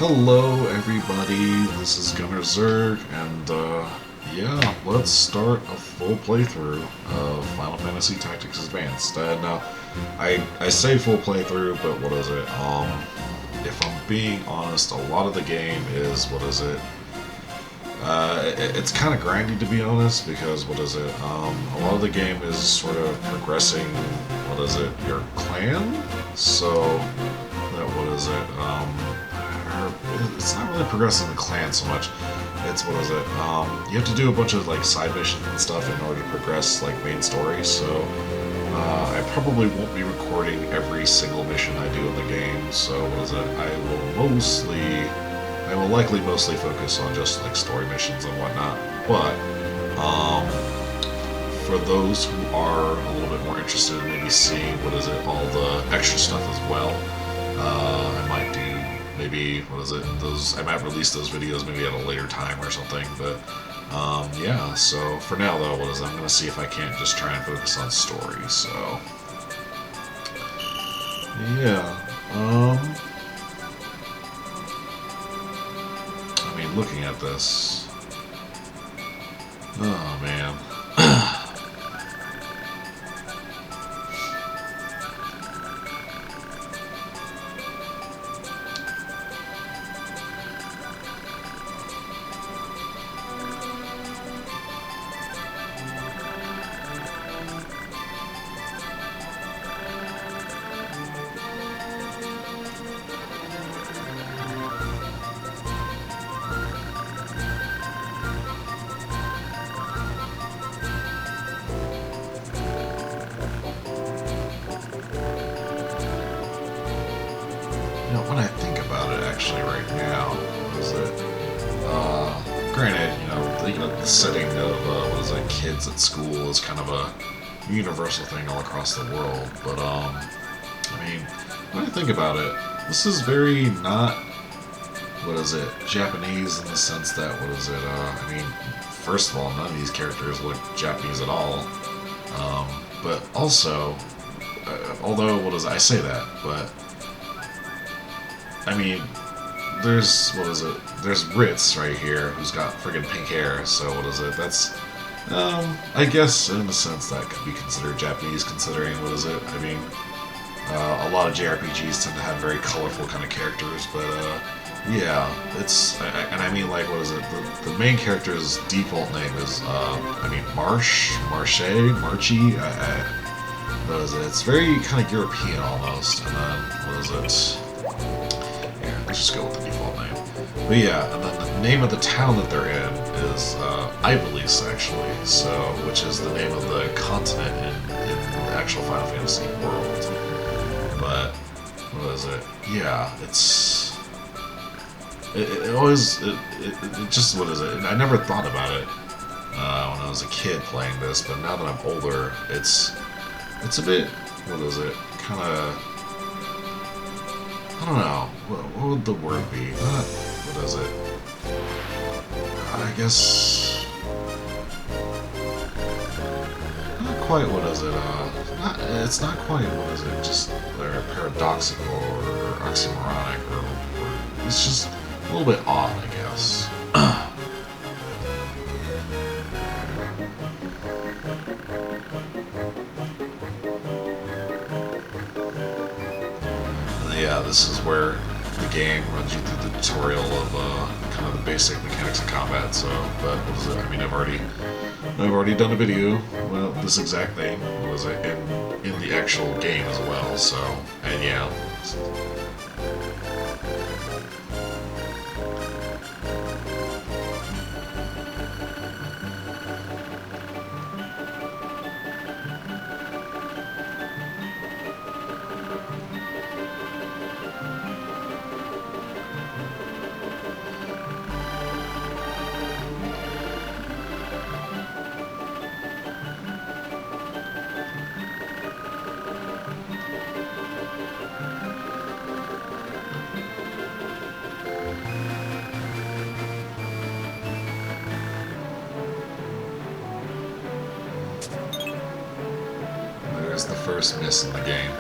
Hello everybody, this is Gunner Zerg, and yeah, let's start a full playthrough of Final Fantasy Tactics Advanced. And I say full playthrough, but what is it? If I'm being honest, a lot of the game is, what is it? It's kind of grindy, to be honest, because what is it? A lot of the game is sort of progressing, what is it, your clan? So, that, what is it? It's not really progressing the clan so much. It's, what is it? You have to do a bunch of like side missions and stuff in order to progress like main story. So I probably won't be recording every single mission I do in the game. So what is it? I will likely mostly focus on just like story missions and whatnot. But for those who are a little bit more interested in maybe seeing what is it, all the extra stuff as well, I might do. Maybe, what is it, I might release those videos maybe at a later time or something, but, yeah, so, for now, though, what is it, I'm gonna see if I can't just try and focus on story, so, yeah, I mean, looking at this, oh, man. You know, when I think about it, actually, right now, is that, granted, the setting of, what is it, kids at school is kind of a universal thing all across the world, but, I mean, when I think about it, this is very not, what is it, Japanese in the sense that, what is it, I mean, first of all, none of these characters look Japanese at all, but also, although, what is it, I say that, but, I mean, there's, what is it, there's Ritz right here, who's got friggin' pink hair, so what is it, that's, I guess, in a sense, that could be considered Japanese, considering, what is it, I mean, a lot of JRPGs tend to have very colorful kind of characters, but, yeah, it's, and I mean, like, what is it, the main character's default name is, I mean, Marche, what is it, it's very kind of European almost, and then, what is it, let's just go with the default name. But yeah, and then the name of the town that they're in is Ivalice, actually, so, which is the name of the continent in the actual Final Fantasy world. But, what is it? Yeah, it's... It always... It just, what is it? I never thought about it when I was a kid playing this, but now that I'm older, it's a bit... What is it? Kind of... I don't know. What would the word be? What is it? I guess... Not quite, what is it? It's not quite, what is it? Just paradoxical or oxymoronic or it's just a little bit odd, I guess. Yeah, this is where the game runs you through the tutorial of kind of the basic mechanics of combat. So, but what is it? I mean, I've already done a video. Well, this exact thing was in the actual game as well. So, and yeah. There's the first miss in the game.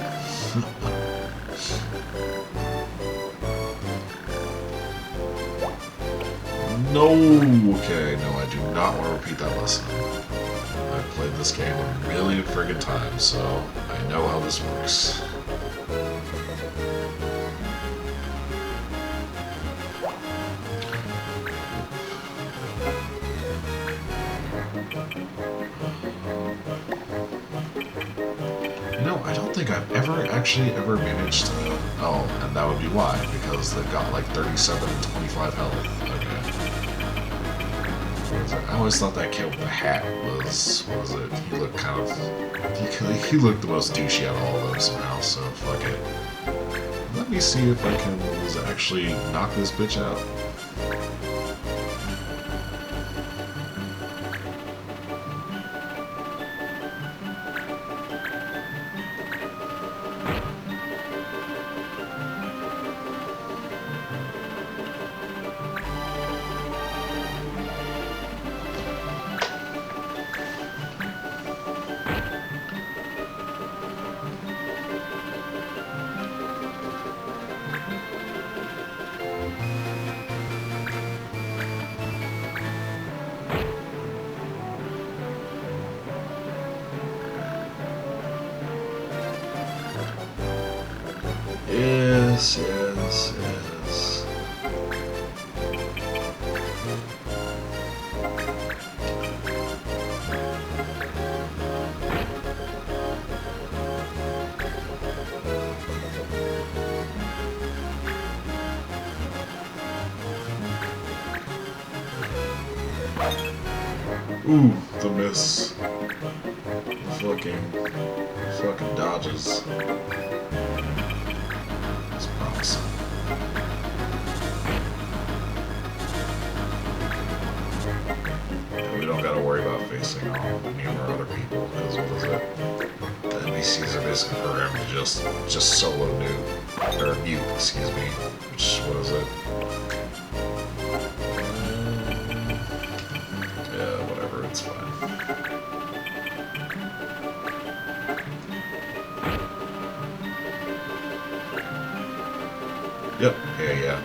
No! Okay, no, I do not want to repeat that lesson. I've played this game a million friggin' times, so I know how this works. You know, I don't think I've ever managed to... Oh, and that would be why, because they've got like 37 and 25 health. Okay. I always thought that kid with the hat was... What was it? He looked kind of... He looked the most douchey out of all of them somehow, so fuck it. Let me see if I can actually knock this bitch out. Yes, yes, yes. Ooh, the miss. The fucking dodges. It's promising. And we don't gotta worry about facing off any of our other people, because what is it? The NPCs are basically programmed to just solo nuke. Or mute, excuse me. Which, what is it? Yeah, whatever, it's fine. Yep, yeah.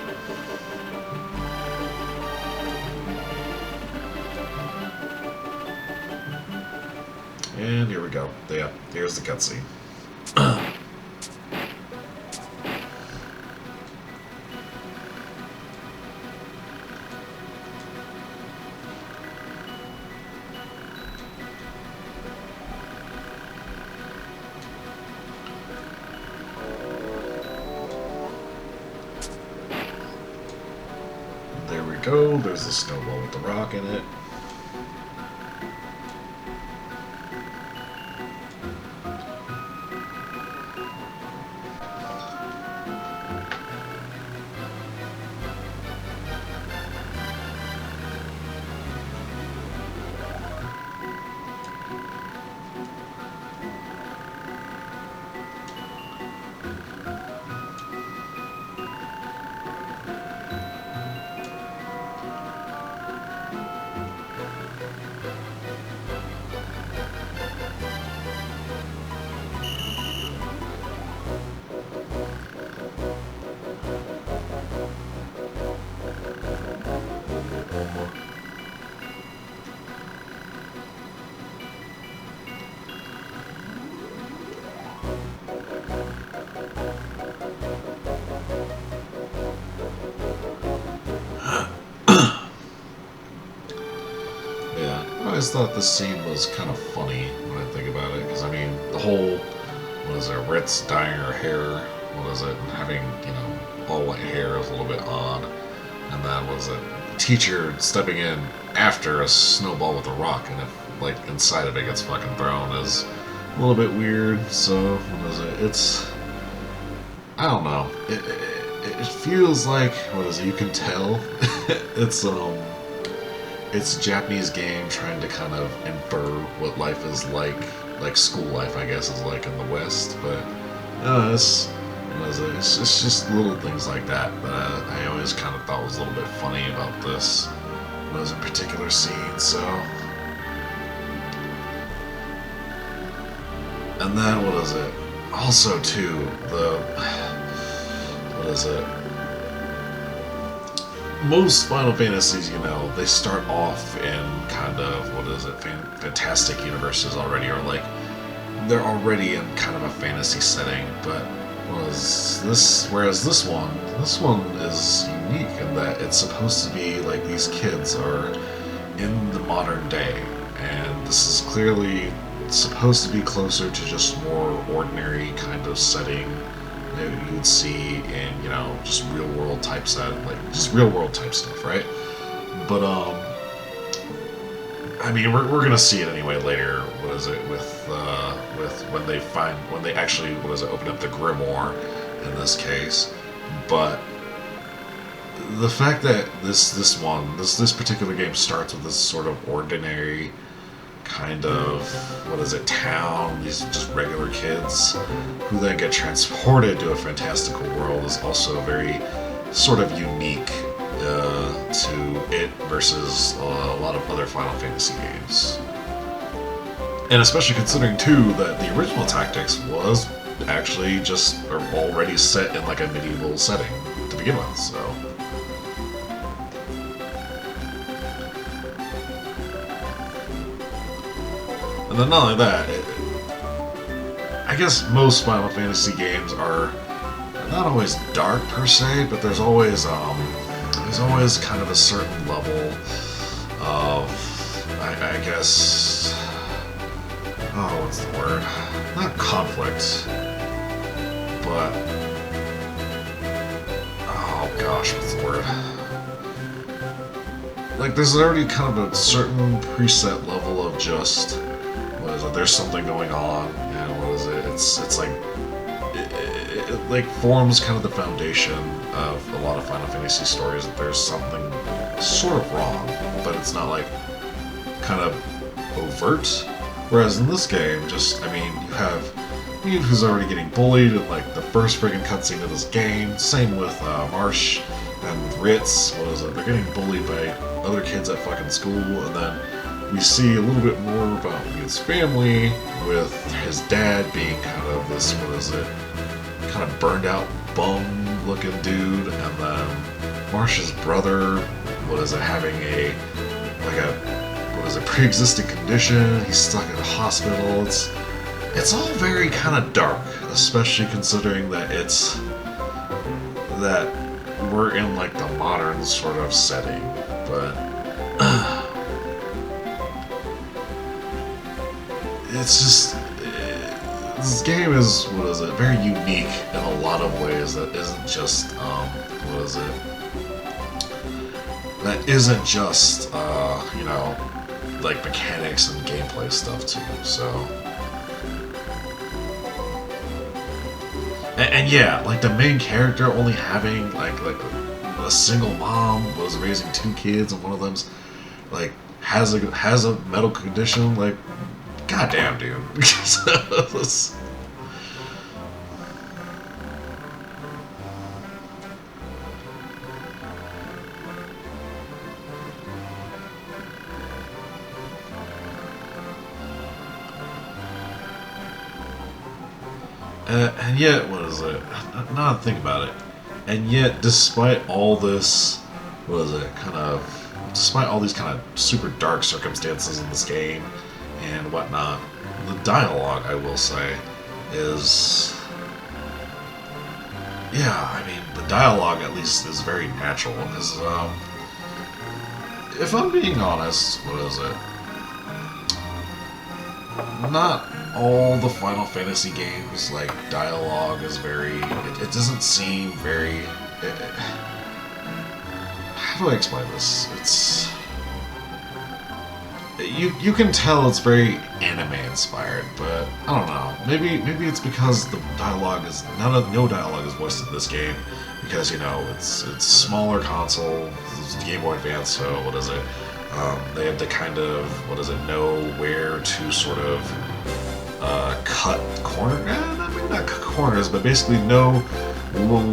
And here we go. Yeah, here's the cutscene. There we go. There's the snowball with the rock in it. I always thought this scene was kind of funny when I think about it, because I mean, the whole, what is it, Ritz dyeing her hair, what is it, and having, you know, all white hair is a little bit odd, and then was it, the teacher stepping in after a snowball with a rock, and if, like, inside of it gets fucking thrown is a little bit weird, so, what is it, it's, I don't know, it feels like, what is it, you can tell, it's a Japanese game trying to kind of infer what life is like school life, I guess, is like in the West. But it's just little things like that I always kind of thought was a little bit funny about this. It was a particular scene, so. And then, what is it? Also, too, what is it? most Final Fantasies, you know, they start off in kind of, what is it, fantastic universes already, or like, they're already in kind of a fantasy setting, but whereas this one is unique in that it's supposed to be like these kids are in the modern day, and this is clearly supposed to be closer to just more ordinary kind of setting that you would see in, you know, just real world type like just real world type stuff, right? But I mean, we're gonna see it anyway later. What is it with when they actually open up the grimoire in this case? But the fact that this particular game starts with this sort of ordinary kind of town, these just regular kids who then get transported to a fantastical world is also very sort of unique to it versus a lot of other Final Fantasy games. And especially considering too that the original Tactics was actually just already set in like a medieval setting to begin with, so. And then not only that, I guess most Final Fantasy games are not always dark per se, but there's always kind of a certain level of, I guess, oh, what's the word? Not conflict, but, oh gosh, what's the word? Like, there's already kind of a certain preset level of just, there's something going on, and it's like, it like forms kind of the foundation of a lot of Final Fantasy stories that there's something sort of wrong, but it's not like kind of overt. Whereas in this game, just, I mean, you have Mute who's already getting bullied in like the first friggin' cutscene of this game. Same with Marsh and Ritz. They're getting bullied by other kids at fucking school, and then we see a little bit more about Mute's family, with his dad being kind of this, kind of burned out bum looking dude, and then Marsh's brother, having a pre-existing condition, he's stuck in a hospital. It's all very kind of dark, especially considering that we're in like the modern sort of setting, but it's just, this game is, very unique in a lot of ways that isn't just, that isn't just, like mechanics and gameplay stuff too, so. And yeah, like the main character only having like a single mom, was raising two kids, and one of them's like has a medical condition, like, goddamn, dude. And yet, now I think about it, and yet, despite all this, despite all these kind of super dark circumstances in this game and whatnot, the dialogue, I will say, is, yeah, I mean, the dialogue at least is very natural, because, if I'm being honest, not all the Final Fantasy games, like, dialogue is very, it doesn't seem very, how do I explain this? It's, you can tell it's very anime inspired, but I don't know, maybe it's because the dialogue is, no dialogue is voiced in this game, because, it's smaller console, it's Game Boy Advance, so they have to kind of, know where to sort of cut not cut corners, but basically know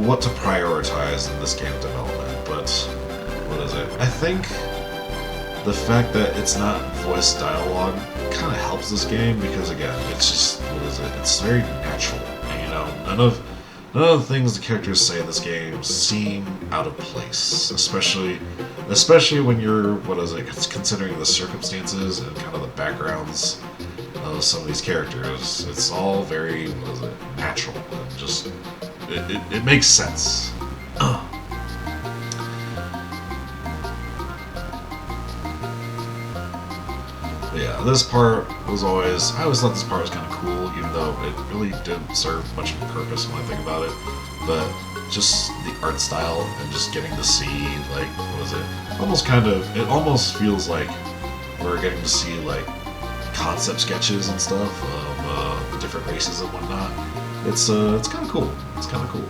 what to prioritize in this game development. But I think the fact that it's not voiced dialogue kind of helps this game, because again, it's just it's very natural. And, none of the things the characters say in this game seem out of place, especially when you're considering the circumstances and kind of the backgrounds of some of these characters. It's all very natural and just it makes sense. Yeah, this part was I always thought this part was kind of cool, even though it really didn't serve much of a purpose when I think about it. But just the art style and just getting to see, like, it almost feels like we're getting to see, like, concept sketches and stuff of the different races and whatnot. It's kind of cool. It's kind of cool.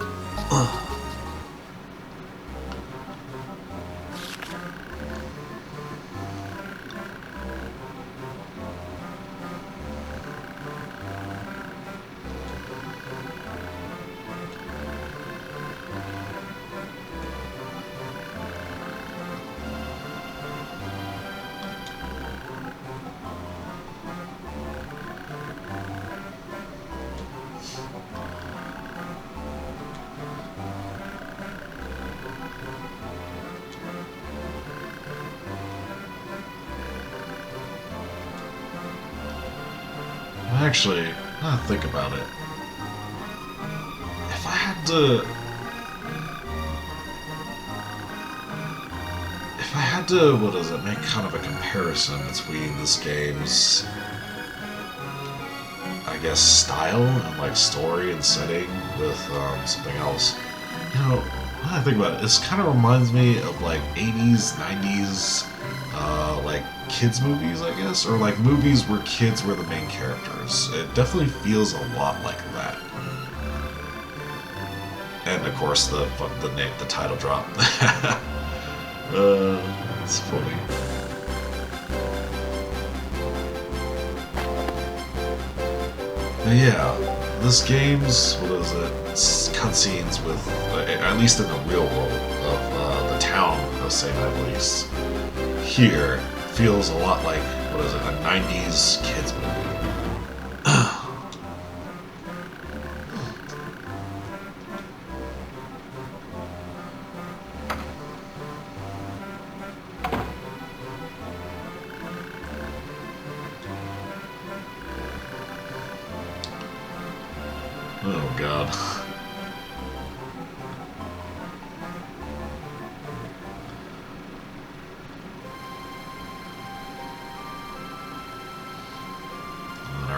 Actually, now that I think about it, if I had to, make kind of a comparison between this game's, I guess, style and like story and setting with something else, now that I think about it, this kind of reminds me of like 80s, 90s, like kids movies, I guess, or like movies where kids were the main characters. It definitely feels a lot like that. And of course, the title drop. It's funny. But yeah, this game's cutscenes with, at least in the real world of the town of St. Ivalice, here feels a lot like a 90s kids movie. Oh god.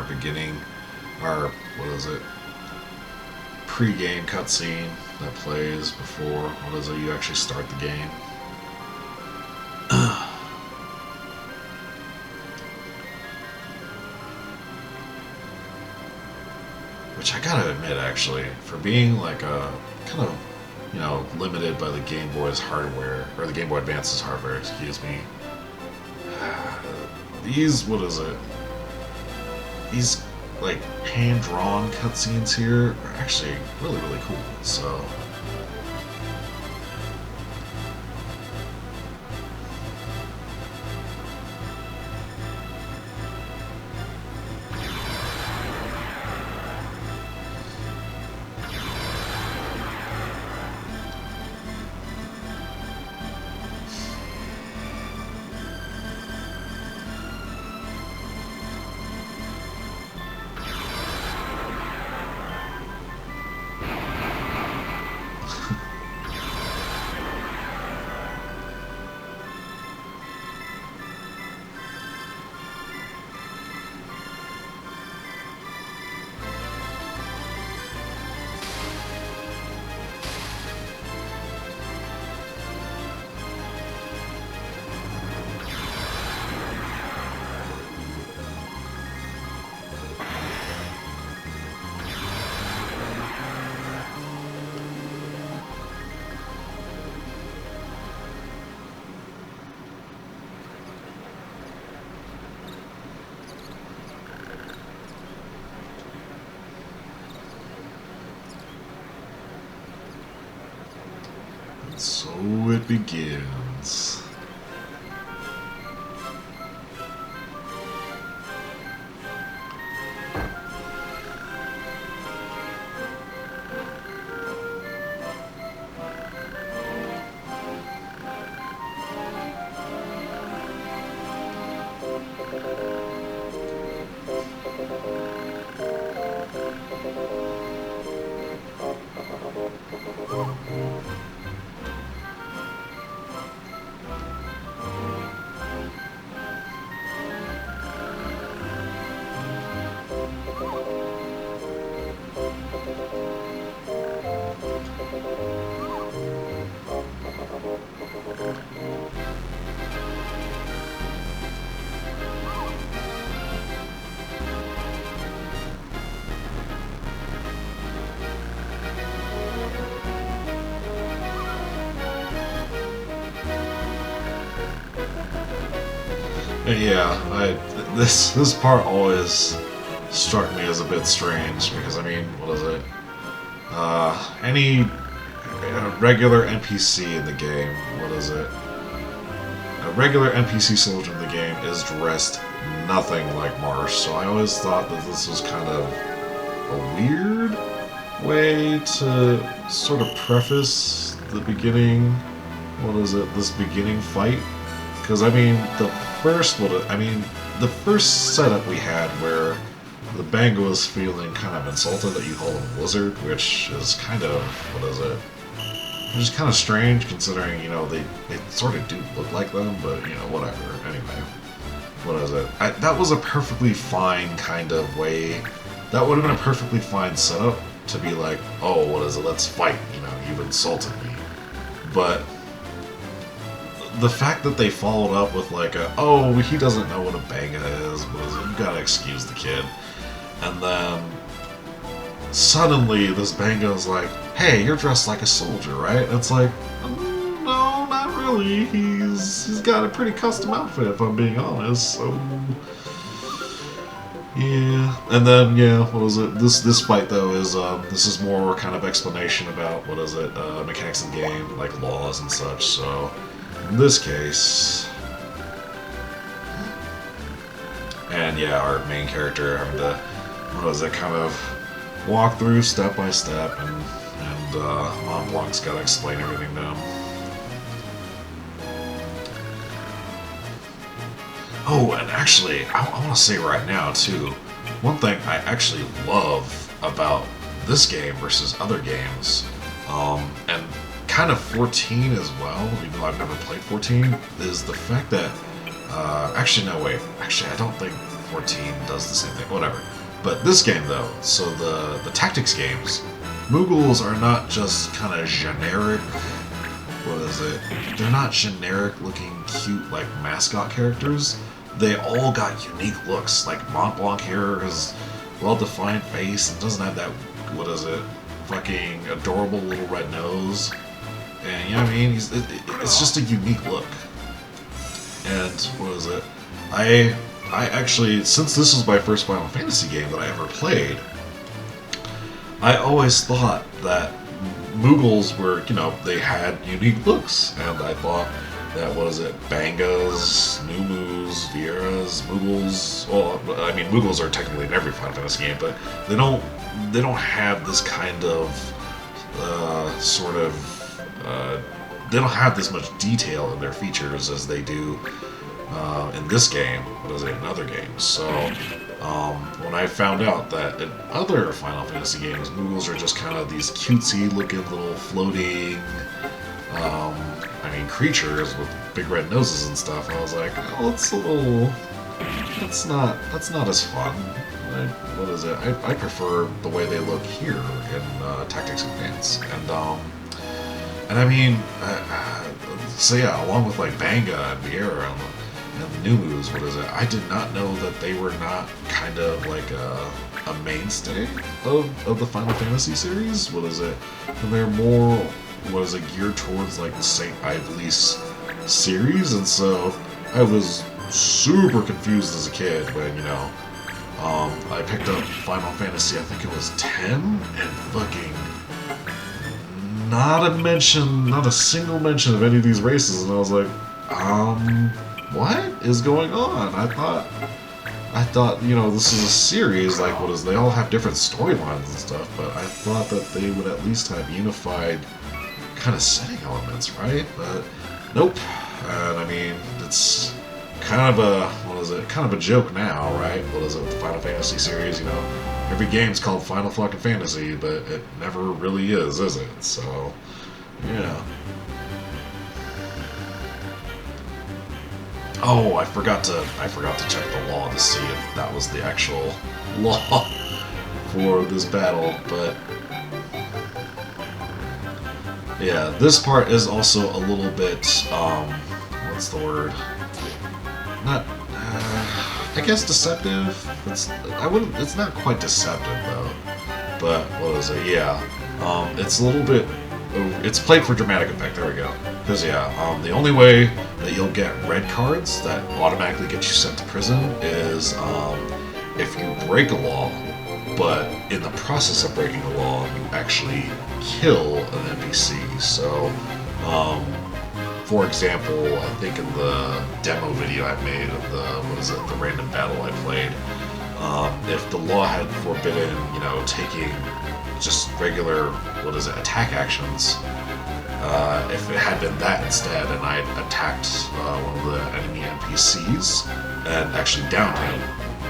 Beginning, our pre-game cutscene that plays before you actually start the game. Which I gotta admit, actually, for being like a kind of limited by the Game Boy's hardware, or the Game Boy Advance's hardware, excuse me. These like hand-drawn cutscenes here are actually really, really cool. So it begins. Yeah, this part always struck me as a bit strange because I mean, what is it? Any regular NPC in the game, what is it? A regular NPC soldier in the game is dressed nothing like Marsh, so I always thought that this was kind of a weird way to sort of preface the beginning. What is it? This beginning fight? Because I mean, the first setup we had where the Bango is feeling kind of insulted that you call him a wizard, which is kind of, what is it? Which is kind of strange considering, you know, they sort of do look like them, but, you know, whatever. Anyway, what is it? That was a perfectly fine kind of way. That would have been a perfectly fine setup to be like, oh, what is it? Let's fight. You know, you've insulted me. But the fact that they followed up with like oh, he doesn't know what a banga is, what is it? You gotta excuse the kid. And then suddenly this bango's like, hey, you're dressed like a soldier, right? It's like, no, not really. He's got a pretty custom outfit, if I'm being honest. So yeah. And then yeah, what is it? This fight though is this is more kind of explanation about what is it, mechanics of the game, like laws and such. So in this case, and yeah, our main character having to, what is it, kind of walk through step by step, and Mont Blanc's got to explain everything to him. Oh, and actually, I want to say right now too, one thing I actually love about this game versus other games, and kind of 14 as well, even though I've never played 14, is the fact that, actually no wait, actually I don't think 14 does the same thing, whatever. But this game though, so the tactics games, Moogles are not just kind of generic, what is it, they're not generic looking cute like mascot characters, they all got unique looks, like Mont Blanc here has well-defined face and doesn't have that, what is it, fucking adorable little red nose. And you know what I mean? It's just a unique look. And what is it? I actually, since this was my first Final Fantasy game that I ever played, I always thought that Moogles were, you know, they had unique looks, and I thought that, what is it, Bangas, Numus, Vieras, Moogles. Well, I mean, Moogles are technically in every Final Fantasy game, but they don't have this kind of sort of. They don't have this much detail in their features as they do in this game, what is it, in other games. So when I found out that in other Final Fantasy games, Moogles are just kind of these cutesy looking little floating, creatures with big red noses and stuff, I was like, oh, that's not as fun. What is it? I prefer the way they look here in Tactics Advance, and I mean, so yeah, along with like Banga and Viera and the Numus, what is it? I did not know that they were not kind of like a mainstay of the Final Fantasy series. What is it? And they're more, what is it, geared towards like the St. Ivalice series, and so I was super confused as a kid when, you know, I picked up Final Fantasy, I think it was 10, and fucking not a single mention of any of these races, and I was like, what is going on? I thought, you know, this is a series, like, what is, they all have different storylines and stuff, but I thought that they would at least have unified kind of setting elements, right? But nope. And I mean, it's kind of a, what is it, kind of a joke now, right? What is it, with the Final Fantasy series, you know, every game's called Final fucking Fantasy, but it never really is it? So, yeah. Oh, I forgot to check the law to see if that was the actual law for this battle, but yeah, this part is also a little bit, what's the word? Not, I guess deceptive. It's not quite deceptive though. But what is it? Yeah, it's a little bit it's played for dramatic effect. There we go. Because yeah, the only way that you'll get red cards that automatically get you sent to prison is if you break a law, but in the process of breaking the law, you actually kill an NPC. So, for example, I think in the demo video I made of the random battle I played, if the law had forbidden, taking just regular, attack actions, if it had been that instead, and I had attacked one of the enemy NPCs and actually downed him,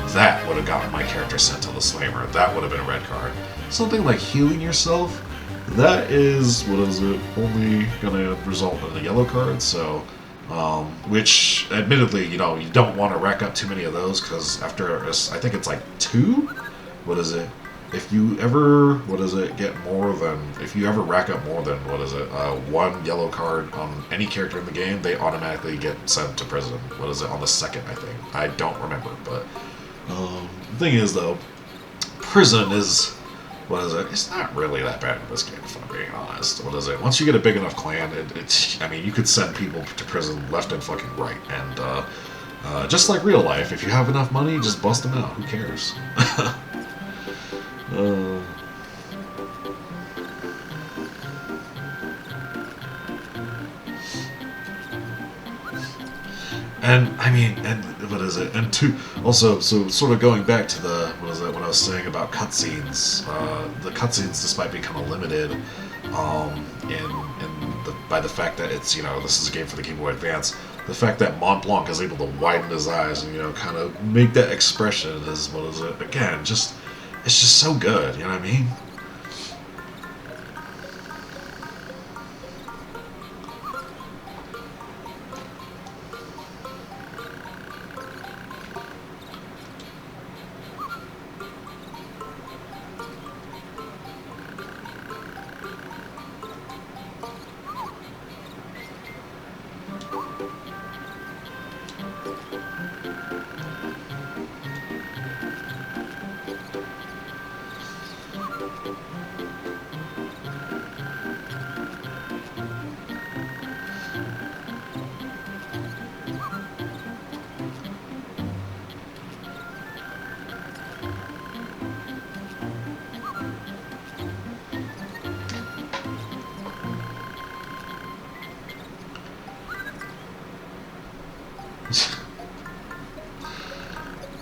that would have gotten my character sent to the Slammer. That would have been a red card. Something like healing yourself, that is, only gonna result in a yellow card, so, which, admittedly, you don't want to rack up too many of those, because after, I think it's like 2? If you ever, if you ever rack up more than, 1 yellow card on any character in the game, they automatically get sent to prison. On the second, I think. I don't remember, but, the thing is, though, prison is, it's not really that bad in this game, if I'm being honest. Once you get a big enough clan, you could send people to prison left and fucking right, and, just like real life, if you have enough money, just bust them out, who cares? And two, also, so sort of going back to the, what I was saying about cutscenes, the cutscenes, despite being kind of limited, by the fact that it's, this is a game for the Game Boy Advance, the fact that Mont Blanc is able to widen his eyes and, kind of make that expression is, again, it's just so good, you know what I mean?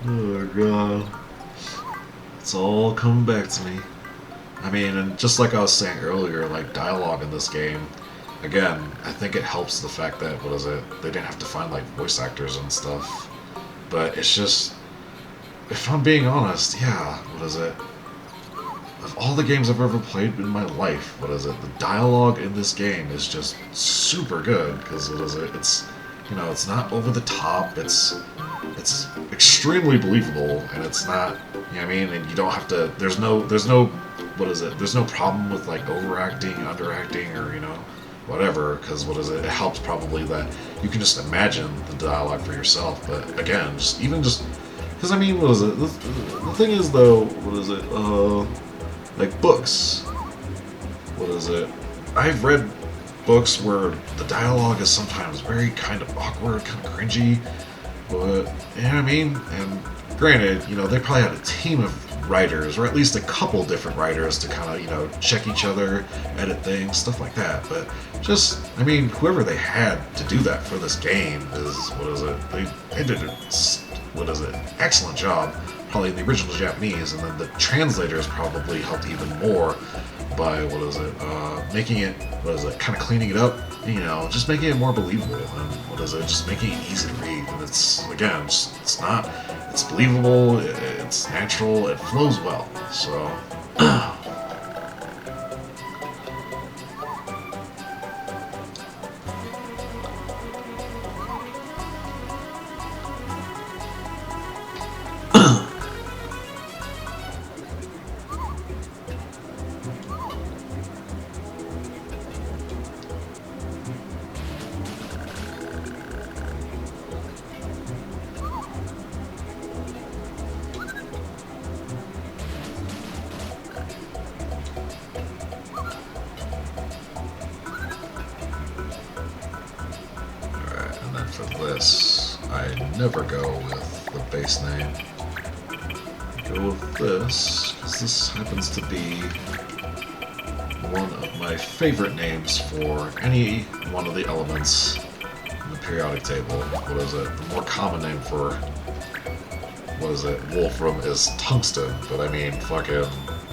Oh god. It's all coming back to me. And just like I was saying earlier, like, dialogue in this game, again, I think it helps the fact that, they didn't have to find, like, voice actors and stuff. But it's just, if I'm being honest, yeah, of all the games I've ever played in my life, the dialogue in this game is just super good, because, it's, it's not over the top, it's extremely believable, and it's not, and you don't have to, there's no problem with, like, overacting, underacting, or, whatever, because, it helps probably that you can just imagine the dialogue for yourself, but, again, because, the thing is, though, like, books, I've read books where the dialogue is sometimes very kind of awkward, kind of cringy, but, you know what I mean? And granted, they probably had a team of writers, or at least a couple different writers to kind of, check each other, edit things, stuff like that. But just, whoever they had to do that for this game is, they did an excellent job, probably in the original Japanese, and then the translators probably helped even more by, making it, kind of cleaning it up, just making it more believable, and, just making it easy to read, and it's, again, it's believable, it's natural, it flows well, so, never go with the base name. Go with this, because this happens to be one of my favorite names for any one of the elements in the periodic table. What is it? The more common name for, what is it, Wolfram is tungsten, but I mean, fucking,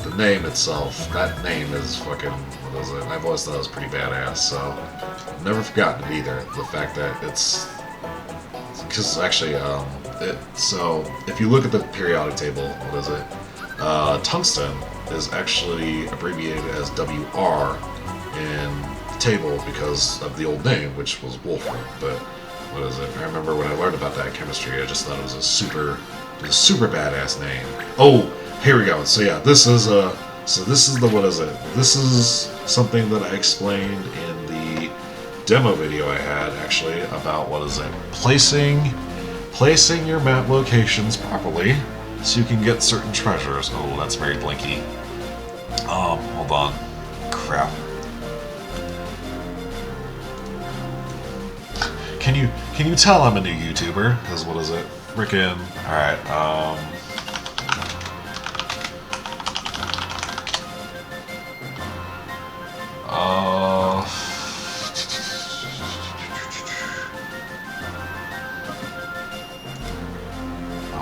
the name itself, that name is fucking, what is it? I've always thought it was pretty badass, so I've never forgotten it either. The fact that it's, because actually, so if you look at the periodic table, what is it? Tungsten is actually abbreviated as WR in the table because of the old name, which was Wolfram. But what is it? I remember when I learned about that in chemistry, I just thought it was a super badass name. Oh, here we go. So yeah, this is the, what is it? This is something that I explained in the demo video I had actually about, what is it? Placing your map locations properly so you can get certain treasures. Oh, that's very blinky. Hold on. Crap. Can you tell I'm a new YouTuber? Because what is it? Frickin'. Alright, oh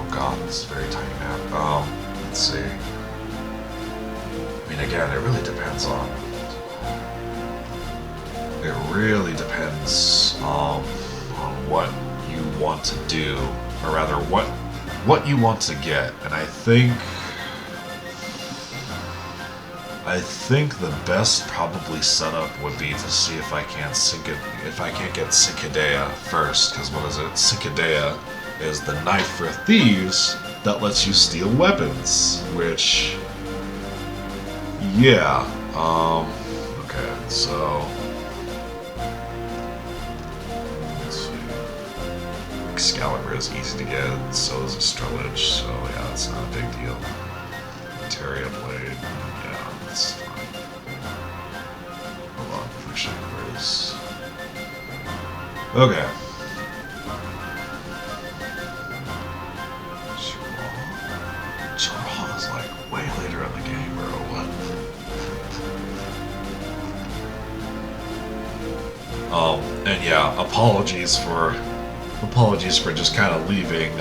god, this is a very tiny map. Let's see. I mean, again, it really depends on... It really depends on what you want to do, or rather, what you want to get. And I think the best probably setup would be to see if I can't get Cicadea first, because what is it? Cicadea is the knife for thieves that lets you steal weapons, which, yeah, okay, so, let's see, Excalibur is easy to get, and so is Astrolage, so yeah, it's not a big deal. Materia Blade, yeah, that's fine. Hold on, pushing, where is... Okay. Jarrah is like way later in the game, bro. What? And yeah, apologies for just kind of leaving,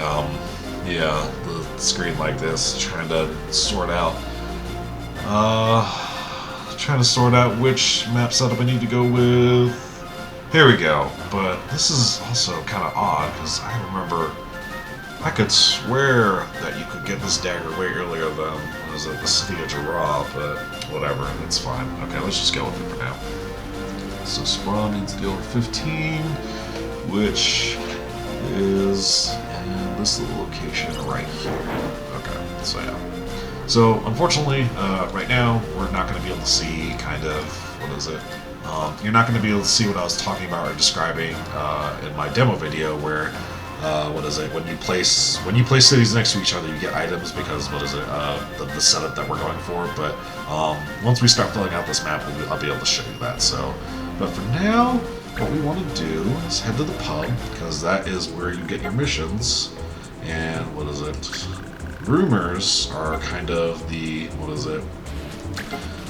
yeah, the screen like this, trying to sort out which map setup I need to go with. Here we go. But this is also kind of odd, because I remember I could swear that you could get this dagger way earlier than, what is it, the city of Jarrah, but whatever, it's fine. Okay, let's just go with it for now. So Spawn needs to deal with 15, which is in this little location right here. Okay, so yeah. So unfortunately, right now, we're not going to be able to see kind of, what is it? You're not going to be able to see what I was talking about or describing in my demo video, where what is it? When you place cities next to each other, you get items because, what is it? The setup that we're going for. But once we start filling out this map, I'll be able to show you that. So, but for now, what we want to do is head to the pub, because that is where you get your missions. And what is it? Rumors are kind of the, what is it?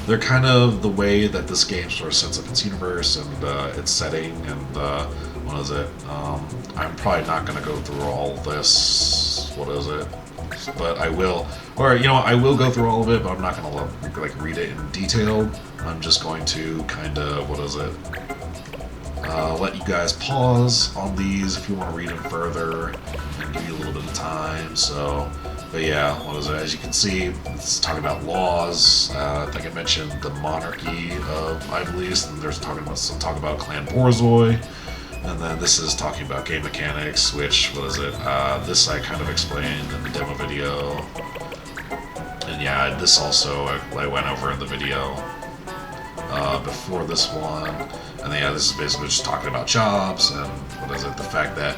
They're kind of the way that this game sort of sets up its universe and its setting, and what is it? I'm probably not going to go through all this, what is it? But I will, or, you know, I will go through all of it, but I'm not going to, like, read it in detail. I'm just going to kind of, what is it? Let you guys pause on these if you want to read them further, and give you a little bit of time, so... But yeah, what is it? As you can see, it's talking about laws. I think I mentioned the monarchy of Ivalice, and there's some talk about Clan Borzoi, and then this is talking about game mechanics, which, what is it? This I kind of explained in the demo video, and yeah, this also I went over in the video before this one, and then, yeah, this is basically just talking about jobs, and what is it? The fact that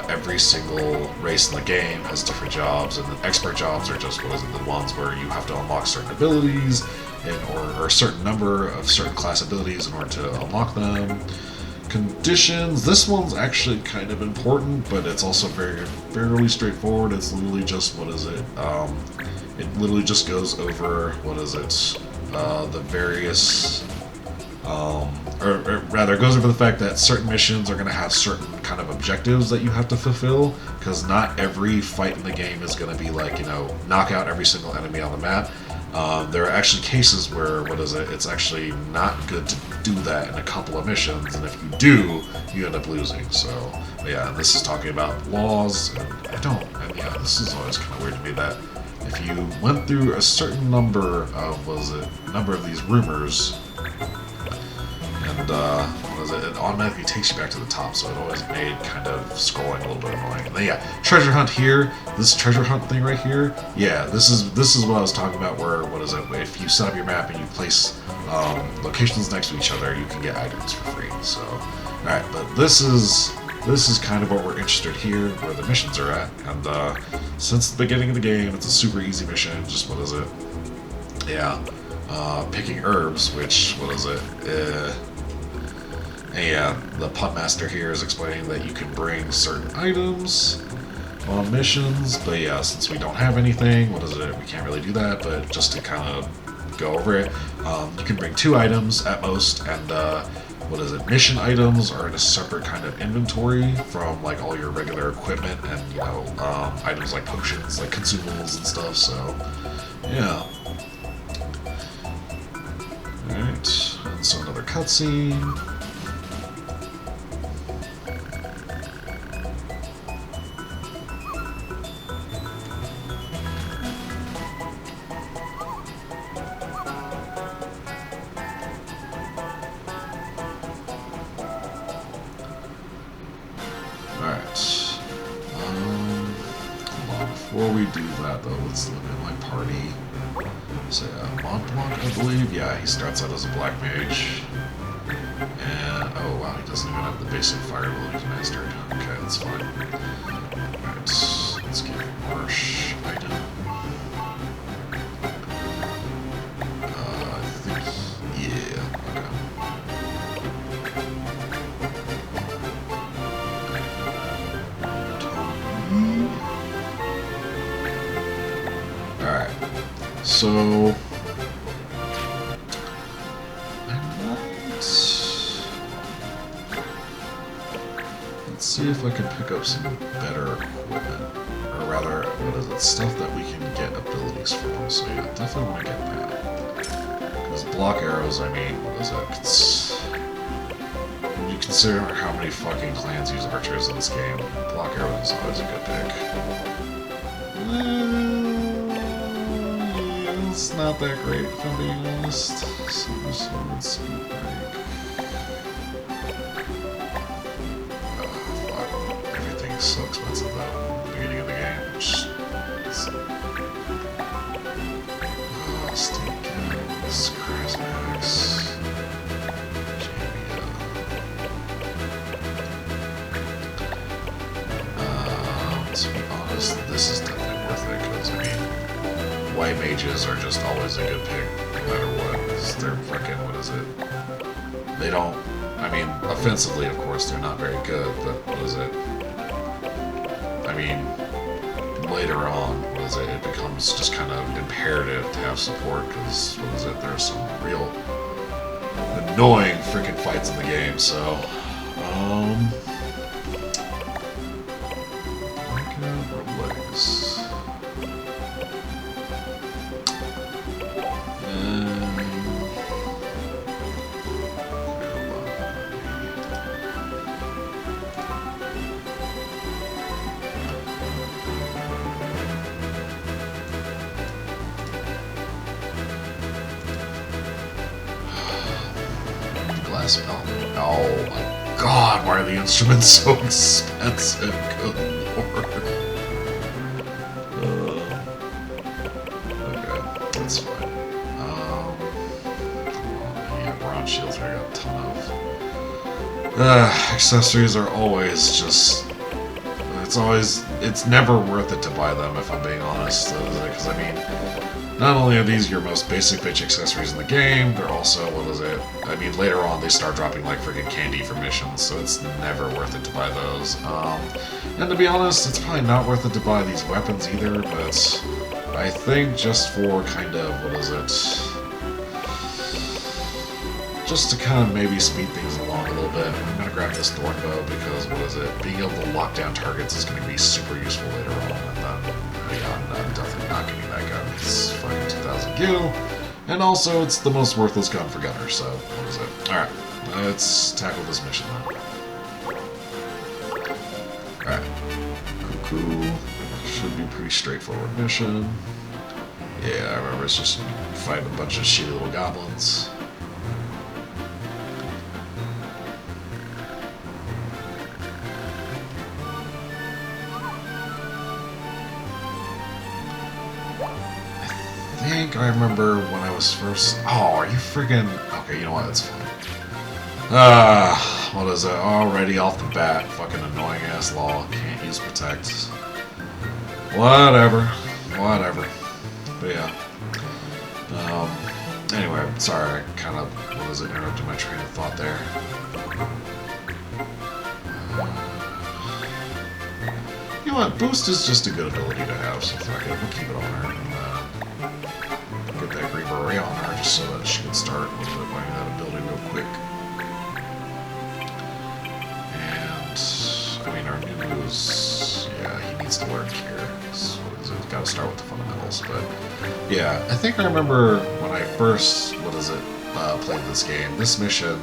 every single race in the game has different jobs, and the expert jobs are just, what is it, the ones where you have to unlock certain abilities, or a certain number of certain class abilities in order to unlock them. Conditions. This one's actually kind of important, but it's also fairly straightforward. It's literally just, what is it? It literally just goes over, what is it? The various, or rather, it goes over the fact that certain missions are going to have certain kind of objectives that you have to fulfill, because not every fight in the game is going to be like, you know, knock out every single enemy on the map. There are actually cases where, what is it, it's actually not good to do that in a couple of missions, and if you do, you end up losing. So, yeah, this is talking about laws, and yeah, this is always kind of weird to me that if you went through a certain number of, number of these rumors, and, it automatically takes you back to the top, so it always made kind of scrolling a little bit annoying. And then, yeah, treasure hunt here, this treasure hunt thing right here, yeah, this is what I was talking about, where, what is it, if you set up your map and you place locations next to each other, you can get items for free. So, alright, but this is kind of what we're interested here, where the missions are at, and since the beginning of the game, it's a super easy mission, just, what is it, yeah, picking herbs, which, what is it, yeah, the pub master here is explaining that you can bring certain items on missions, but yeah, since we don't have anything, what is it, we can't really do that, but just to kind of go over it, you can bring 2 items at most, and what is it, mission items are in a separate kind of inventory from like all your regular equipment and, you know, items like potions, like consumables and stuff, so yeah. Alright, and so another cutscene. Before we do that, though, let's look at my party. So, Mont Blanc, I believe. Yeah, he starts out as a black mage. And, oh wow, he doesn't even have the basic fire abilities mastered. Okay, that's fine. Alright, let's get Marsh item. I think, yeah, so, let's see if I can pick up some better equipment, or rather, what is it, stuff that we can get abilities from, so yeah, definitely want to get that. Because block arrows, I mean, what is it, when you consider how many fucking clans use archers in this game, block arrows is always a good pick. It's not that great, if I'm being honest. Silver sword, speed break. Oh, fuck. Everything's so expensive, though, at the beginning of the game. Steam Kills, Crasmax, to be honest, this is definitely worth it, because, I mean, white mages are just always a good pick, no matter what. They're fucking, what is it? They don't, I mean, offensively, of course, they're not very good, but what is it? I mean, later on, what is it? It becomes just kind of imperative to have support, because, what is it? There's some real annoying freaking fights in the game, so, legs. Oh my god, why are the instruments so expensive? Good lord. Okay, that's fine. Yeah, bronze shields I got a ton of. Accessories are always just... It's never worth it to buy them, if I'm being honest. Because, I mean, Not only are these your most basic bitch accessories in the game, they're also, what is it? I mean, later on they start dropping like freaking candy for missions, so it's never worth it to buy those. And to be honest, it's probably not worth it to buy these weapons either, but I think just for kind of, what is it? Just to kind of maybe speed things along a little bit, I'm going to grab this thorn bow because, what is it? Being able to lock down targets is going to be super useful later on, and then I'm definitely not getting that gun. It's fucking 2000 gil, and also it's the most worthless gun for gunners, so what is it? Alright, let's tackle this mission then. Alright, cool. Should be a pretty straightforward mission. Yeah, I remember it's just fighting a bunch of shitty little goblins. I remember when I was first... Oh, are you friggin... Okay, you know what? That's fine. What is it? Already off the bat. Fucking annoying ass law. Can't use protect. Whatever. But yeah. Anyway, sorry, I kind of... What is it? Interrupted my train of thought there. You know what? Boost is just a good ability to have, so fuck it. We'll keep it on her. Get that Griever Ray on her just so that she can start with buying that ability real quick. And I mean, our new moves, yeah, he needs to learn here. So he's got to start with the fundamentals. But yeah, I think I remember when I first, played this game. This mission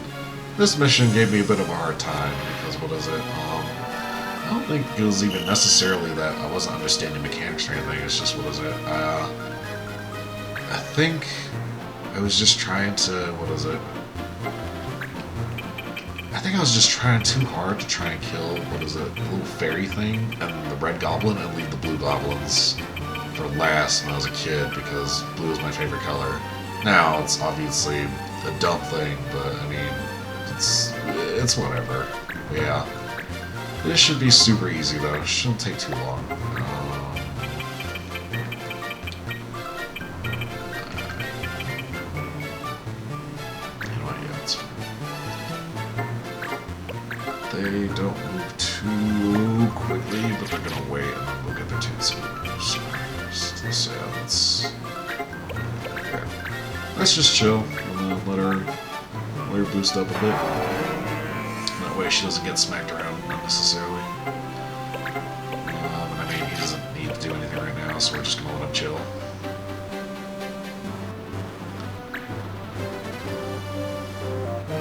gave me a bit of a hard time because I don't think it was even necessarily that I wasn't understanding mechanics or anything. It's just I think I was just trying to, I think I was just trying too hard to try and kill, the little fairy thing and the red goblin and leave the blue goblins for last when I was a kid because blue is my favorite color. Now, it's obviously a dumb thing, but I mean, it's whatever. Yeah. This should be super easy though, it shouldn't take too long. They don't move too quickly, but they're gonna wait and then we'll get their chance to move. So yeah, let's just chill and let her boost up a bit. That way she doesn't get smacked around unnecessarily. I mean, he doesn't need to do anything right now, so we're just gonna let him chill.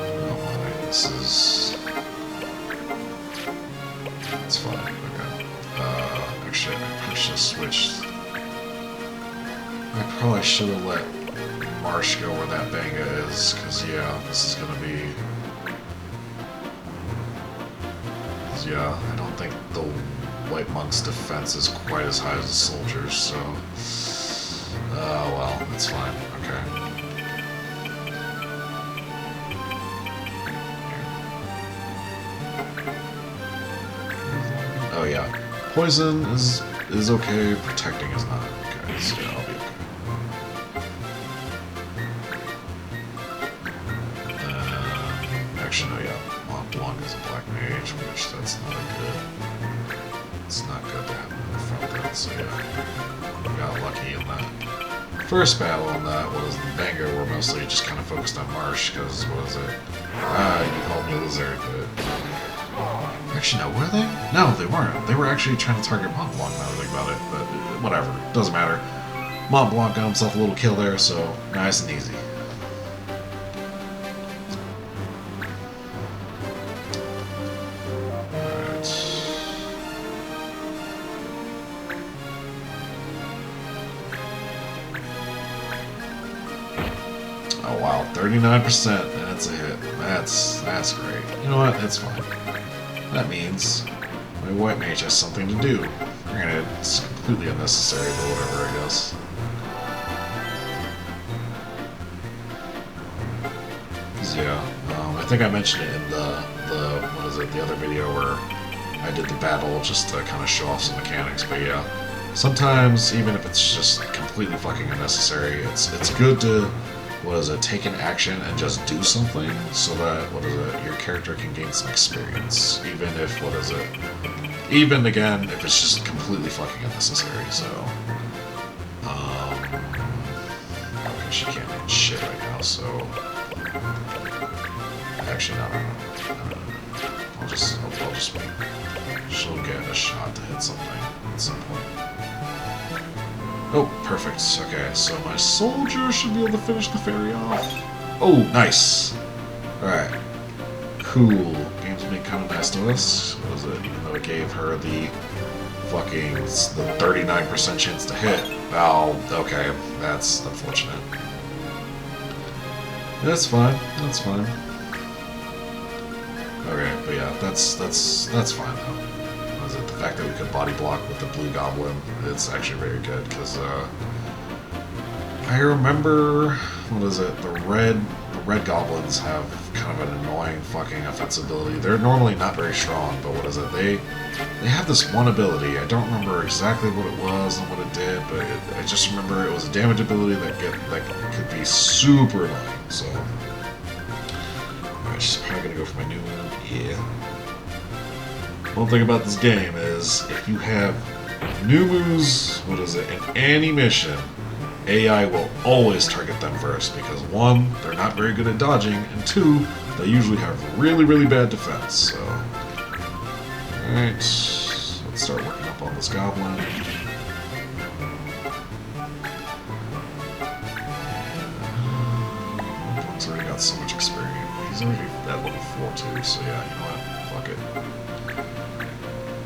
Oh my, this is... It's fine, okay. Actually, I probably should have switched. I probably should have let Marsh go where that banga is, because, yeah, this is gonna be... Yeah, I don't think the White Monk's defense is quite as high as the soldier's, so... well, that's fine, okay. Oh yeah, poison is okay, protecting is not. Okay, so yeah, I'll be okay. Actually, no, yeah, Mont Blanc is a black mage, which that's not good. It's not good to have in the front then, so yeah, we got lucky in that. First battle on that was the Banger, we're mostly just kind of focused on Marsh, because, what is it? You called me Lizard, but... Actually, no, were they? No, they weren't. They were actually trying to target Mont Blanc now that I think about it, but whatever. Doesn't matter. Mont Blanc got himself a little kill there, so nice and easy. Alright. Oh wow, 39%. That's a hit. That's great. You know what? That's fine. That means my white mage has something to do. Granted, it's completely unnecessary, but whatever, I guess. Yeah, I think I mentioned it in the other video where I did the battle just to kind of show off some mechanics, but yeah. sometimes, even if it's just completely fucking unnecessary, it's good to, take an action and just do something so that, your character can gain some experience. Even if, even again, if it's just completely fucking unnecessary, so. Okay, she can't do shit right now, so. Actually, no. I'll just wait. She'll get a shot to hit something at some point. Oh, perfect. Okay, so my soldier should be able to finish the fairy off. Oh, nice. Alright. Cool. Game's been kind of nice to us. What was it? Even though it gave her the 39% chance to hit. Oh, okay. That's unfortunate. That's fine. That's fine. Okay, but yeah, that's fine though. Was it the fact that we could body block with the blue goblin? It's actually very good because I remember the red goblins have kind of an annoying fucking offense ability. They're normally not very strong, but they have this one ability. I don't remember exactly what it was and what it did, but I just remember it was a damage ability that could be super annoying. So. She's probably gonna go for my new move. Yeah. One thing about this game is if you have new moves, in any mission, AI will always target them first because 1, they're not very good at dodging, and 2, they usually have really, really bad defense. So, alright, let's start working up on this goblin. He's already got so much experience. He's already at level 4 too, so yeah, you know what? Fuck it.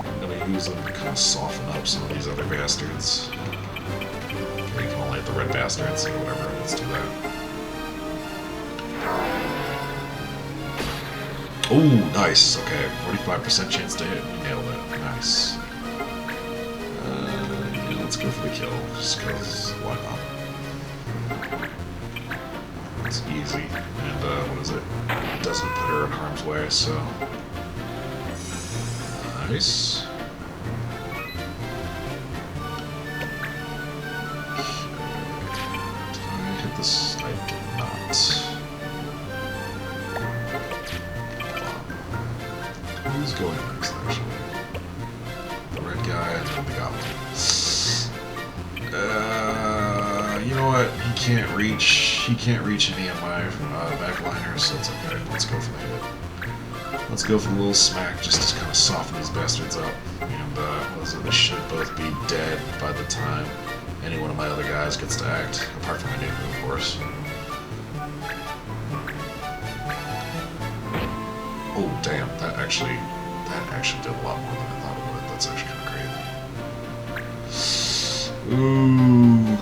I'm gonna use them to kind of soften up some of these other bastards. Okay, you can only hit the red bastards, so whatever, let's do that. Oh, nice, okay, 45% chance to hit, we nailed it, nice. Yeah, let's go for the kill, just because, why not? It's easy, and it doesn't put her in harm's way, so... Nice. Did I hit this? I did not. Who's going next, actually? The red guy and then the goblin. You know what? He can't reach any of my backliners, so it's okay. Let's go for the hit. Let's go for the little smack just to kind of soften these bastards up. And they should both be dead by the time any one of my other guys gets to act, apart from my new move, of course. Oh damn! That actually did a lot more than I thought it would. That's actually kind of crazy. Ooh.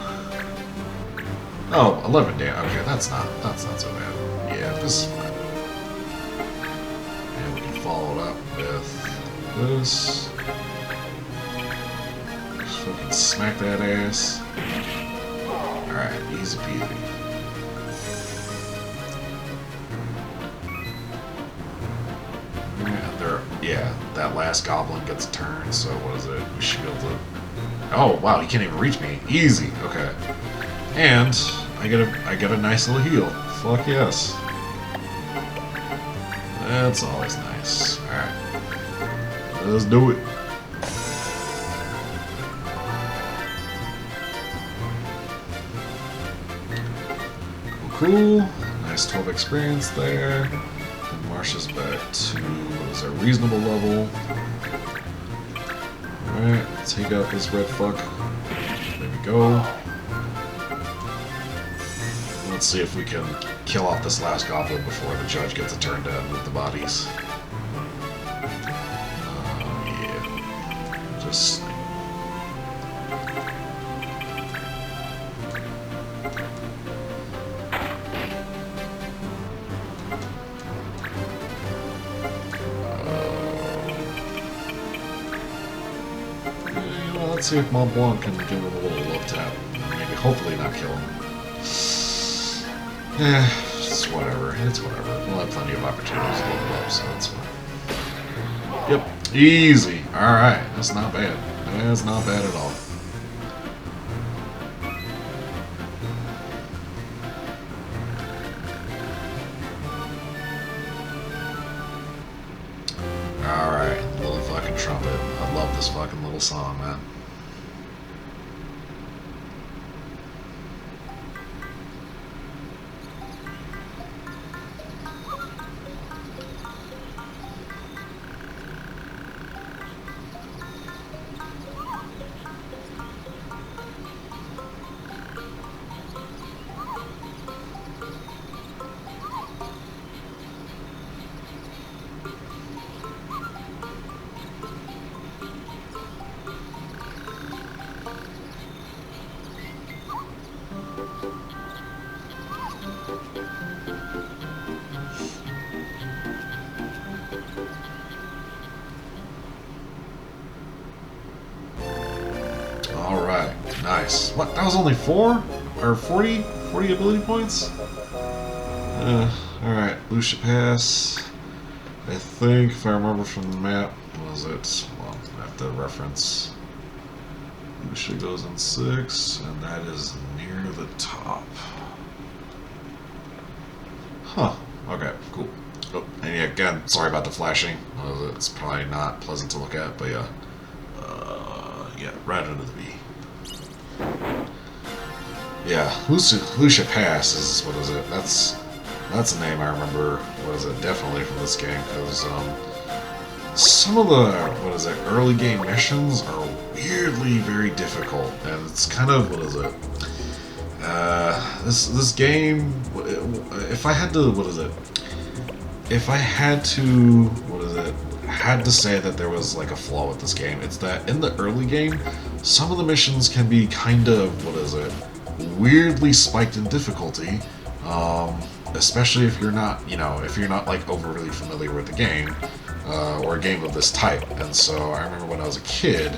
Oh, 11 damage. Okay, that's not so bad. Yeah, this is fine. And we can follow it up with this. Just fucking smack that ass. Alright, easy peasy. Yeah, that last goblin gets a turn, so what is it? We should be able to... Oh, wow, he can't even reach me. Easy, okay. And I get a nice little heal. Fuck yes. That's always nice. Alright. Let's do it. Cool. Nice 12 experience there. And Marsha's back to what is a reasonable level. Alright, take out this red fuck. There we go. Let's see if we can kill off this last goblin before the judge gets a turn to move the bodies. Yeah. Just... let's see if Mont Blanc can give him a little love tap. Maybe, hopefully not kill him. Eh, it's whatever. It's whatever. We'll have plenty of opportunities to level up, so it's fine. Yep. Easy. Alright. That's not bad. That's not bad at all. trumpet. I love this fucking little song, man. Alright, nice. What? That was only 4? Or 40? 40 ability points? Alright, Lucia Pass. I think, if I remember from the map, what was it? Well, I have to reference. Lucia goes in 6, and that is near the top. Huh. Okay, cool. Oh, and yeah, again, sorry about the flashing. It's probably not pleasant to look at, but yeah. Yeah, right under the V. Yeah, Lucia Pass is, what is it? That's a name I remember, what is it, definitely from this game, because some of the, what is it, early game missions are weirdly very difficult, and it's kind of, what is it, this game, if I had to, what is it, if I had to, what is it, had to say that there was like a flaw with this game, it's that in the early game, some of the missions can be kind of, what is it, weirdly spiked in difficulty, especially if you're not, you know, if you're not like overly familiar with the game, or a game of this type. And so I remember when I was a kid,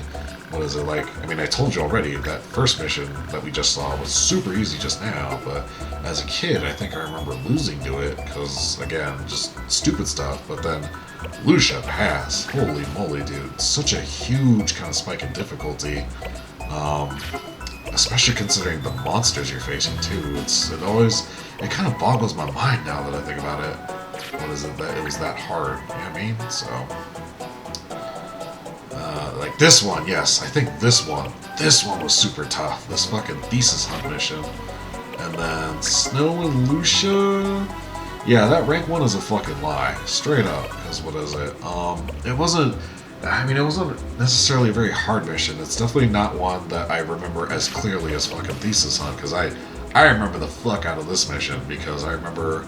what is it like, I mean, I told you already, that first mission that we just saw was super easy just now, but as a kid, I think I remember losing to it, because, again, just stupid stuff, but then Lucia Pass, holy moly, dude, such a huge kind of spike in difficulty, especially considering the monsters you're facing, too. It kind of boggles my mind now that I think about it. What is it, that it was that hard, you know what I mean? So, like this one, yes, I think this one was super tough, this fucking thesis hunt mission. And then Snow and Lucia, yeah, that rank 1 is a fucking lie, straight up, because what is it, it wasn't necessarily a very hard mission. It's definitely not one that I remember as clearly as fucking thesis hunt, because I remember the fuck out of this mission, because I remember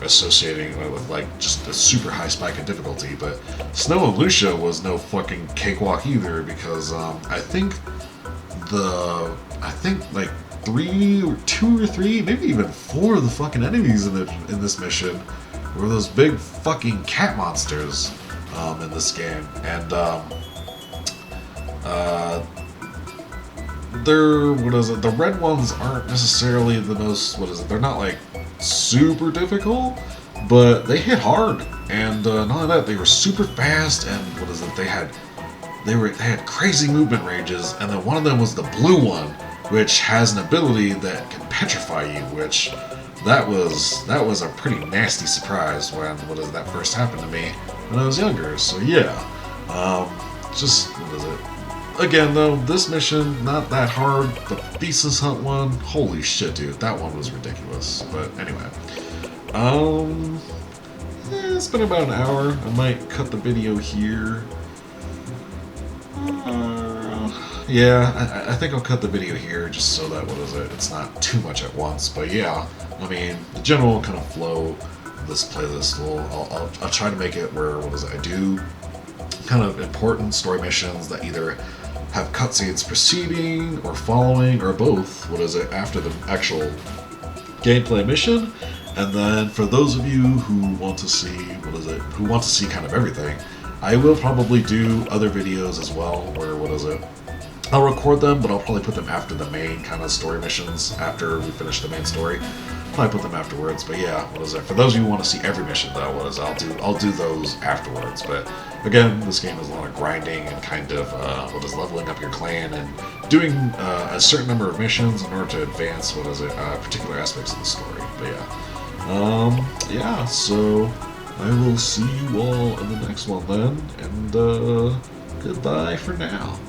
associating it with like just a super high spike in difficulty. But Snow and Lucia was no fucking cakewalk either, because I think like 2 or 3, maybe even 4 of the fucking enemies in this mission were those big fucking cat monsters in this game, and the red ones aren't necessarily the most, they're not like super difficult, but they hit hard, and not only that, they were super fast, and they had crazy movement ranges, and then one of them was the blue one, which has an ability that can petrify you, which that was a pretty nasty surprise when that first happened to me when I was younger. So yeah, again though, this mission not that hard. The thesis hunt one, holy shit, dude, that one was ridiculous. But anyway, it's been about an hour. I might cut the video here. Yeah, I think I'll cut the video here just so that, it's not too much at once. But yeah, I mean, the general kind of flow of this playlist, I'll try to make it where, I do kind of important story missions that either have cutscenes preceding or following, or both, after the actual gameplay mission. And then for those of you who want to see, who want to see kind of everything, I will probably do other videos as well, where, I'll record them, but I'll probably put them after the main kind of story missions, after we finish the main story. Probably put them afterwards, but yeah, for those of you who want to see every mission though, I'll do those afterwards. But again, this game is a lot of grinding and kind of, leveling up your clan and doing a certain number of missions in order to advance, particular aspects of the story. But yeah. So I will see you all in the next one then, and goodbye for now.